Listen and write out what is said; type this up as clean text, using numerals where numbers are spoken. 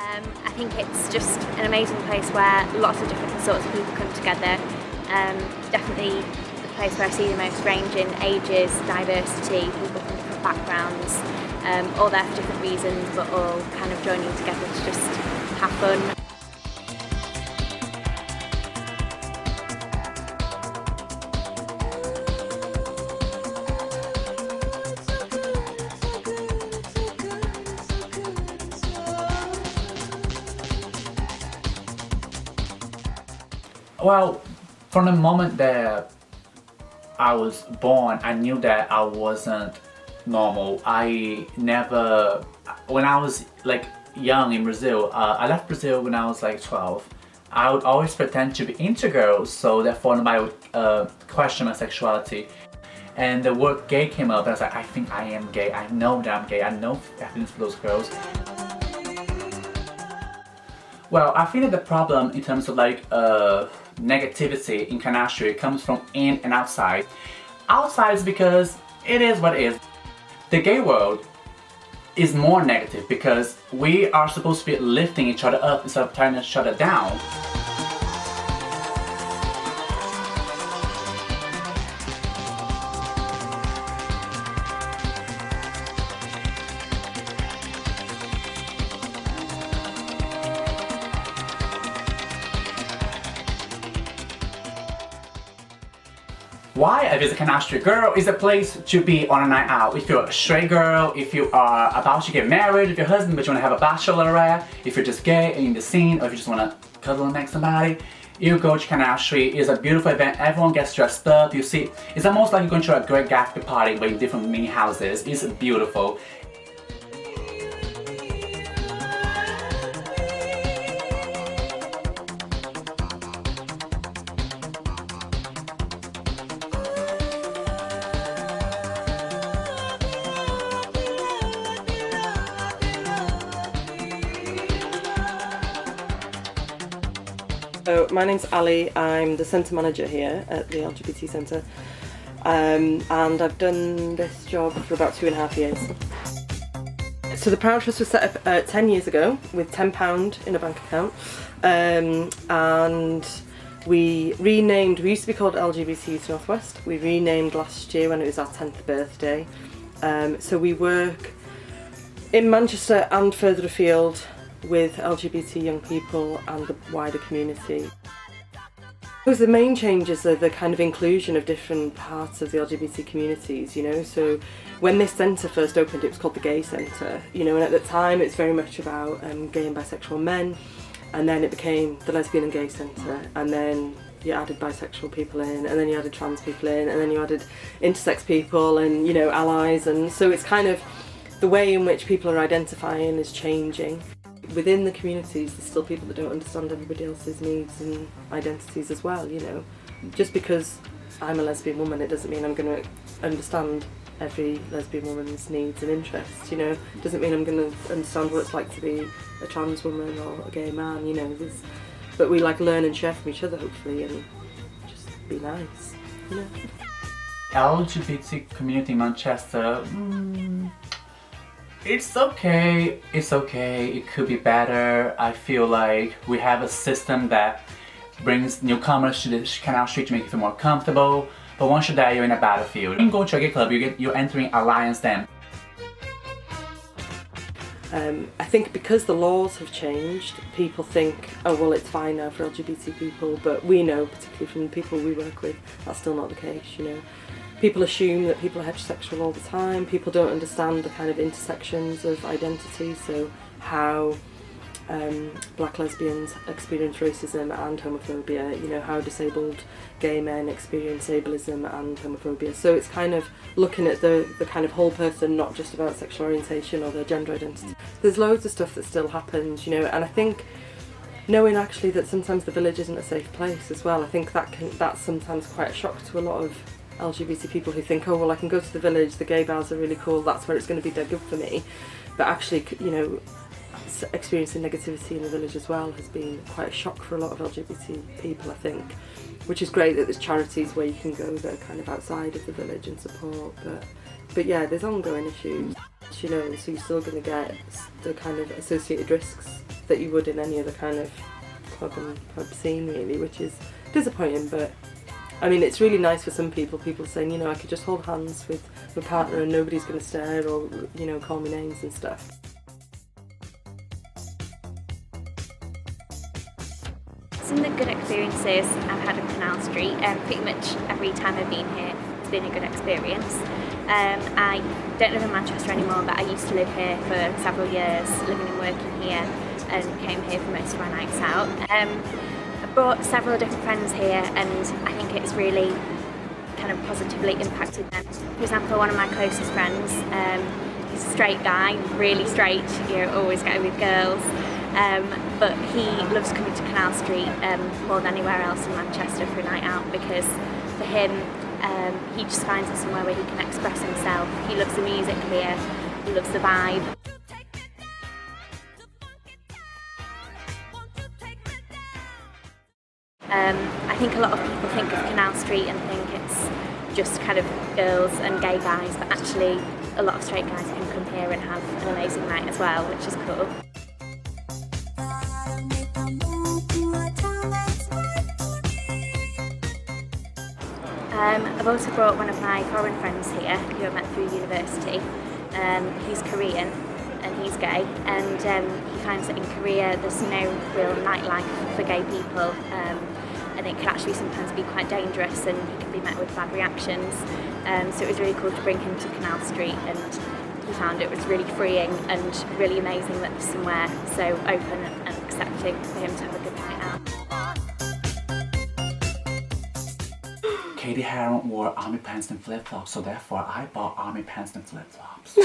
I think it's just an amazing place where lots of different sorts of people come together. Definitely the place where I see the most range in ages, diversity, people from different backgrounds, all there for different reasons, but all kind of joining together to just have fun. Well, from the moment that I was born, I knew that I wasn't normal. I never, when I was like young in Brazil, I left Brazil when I was like 12. I would always pretend to be into girls, so therefore nobody would question my sexuality. And the word gay came up, and I was like, I think I am gay. I know that I'm gay. I know feelings for those girls. Well, I think that the problem in terms of like negativity in Canal Street comes from in and outside. Outside is because it is what it is. The gay world is more negative because we are supposed to be lifting each other up instead of tearing each other down. Why I visit Canal Street? Girl, is a place to be on a night out. If you're a straight girl, if you are about to get married with your husband but you want to have a bachelorette, if you're just gay and in the scene, or if you just want to cuddle next to somebody, you go to Canal Street. It's a beautiful event. Everyone gets dressed up. You see, it's almost like you're going to a great gatsby party but in different mini houses. It's beautiful. So my name's Ali, I'm the centre manager here at the LGBT Centre, and I've done this job for about 2.5 years. So the Proud Trust was set up 10 years ago with £10 in a bank account, and we renamed, we used to be called LGBT Youth North West, we renamed last year when it was our 10th birthday. So we work in Manchester and further afield with LGBT young people and the wider community. The main changes are the kind of inclusion of different parts of the LGBT communities, you know. So when this centre first opened, it was called the Gay Centre, you know, and at the time it's very much about gay and bisexual men, and then it became the Lesbian and Gay Centre, and then you added bisexual people in, and then you added trans people in, and then you added intersex people and, you know, allies, and so it's kind of the way in which people are identifying is changing. Within the communities, there's still people that don't understand everybody else's needs and identities as well, you know. Just because I'm a lesbian woman, it doesn't mean I'm going to understand every lesbian woman's needs and interests, you know. It doesn't mean I'm going to understand what it's like to be a trans woman or a gay man, you know. But we like learn and share from each other, hopefully, and just be nice, you know. LGBT community in Manchester, it's okay, it could be better. I feel like we have a system that brings newcomers to the Canal Street to make you feel more comfortable, but once you're there, you're in a battlefield. When you go to a gay club, you're entering alliance then. I think because the laws have changed, people think, oh well, it's fine now for LGBT people, but we know, particularly from the people we work with, that's still not the case, you know. People assume that people are heterosexual all the time, people don't understand the kind of intersections of identity, so how black lesbians experience racism and homophobia, you know, how disabled gay men experience ableism and homophobia. So it's kind of looking at the kind of whole person, not just about sexual orientation or their gender identity. There's loads of stuff that still happens, you know, and I think knowing actually that sometimes the village isn't a safe place as well, I think that's sometimes quite a shock to a lot of LGBT people who think, oh well, I can go to the village, the gay bars are really cool, that's where it's going to be dead good for me. But actually, you know, experiencing negativity in the village as well has been quite a shock for a lot of LGBT people, I think, which is great that there's charities where you can go that are kind of outside of the village and support, but yeah, there's ongoing issues, you know, so you're still going to get the kind of associated risks that you would in any other kind of club and pub scene really, which is disappointing. But I mean, it's really nice for some people saying, you know, I could just hold hands with my partner and nobody's going to stare or, you know, call me names and stuff. Some of the good experiences I've had at Canal Street, pretty much every time I've been here, it's been a good experience. I don't live in Manchester anymore, but I used to live here for several years, living and working here, and came here for most of my nights out. I brought several different friends here, and I think it's really kind of positively impacted them. For example, one of my closest friends, he's a straight guy, really straight, you know, always going with girls. But he loves coming to Canal Street more than anywhere else in Manchester for a night out, because for him, he just finds it somewhere where he can express himself. He loves the music here, he loves the vibe. I think a lot of people think of Canal Street and think it's just kind of girls and gay guys, but actually a lot of straight guys can come here and have an amazing night as well, which is cool. I've also brought one of my foreign friends here who I met through university. He's Korean and he's gay, and he finds that in Korea there's no real nightlife for gay people, and it can actually sometimes be quite dangerous and he can be met with bad reactions. So it was really cool to bring him to Canal Street, and he found it was really freeing and really amazing that there's somewhere so open and accepting for him to have a good night out. Katie Heron wore army pants and flip-flops, so therefore I bought army pants and flip-flops.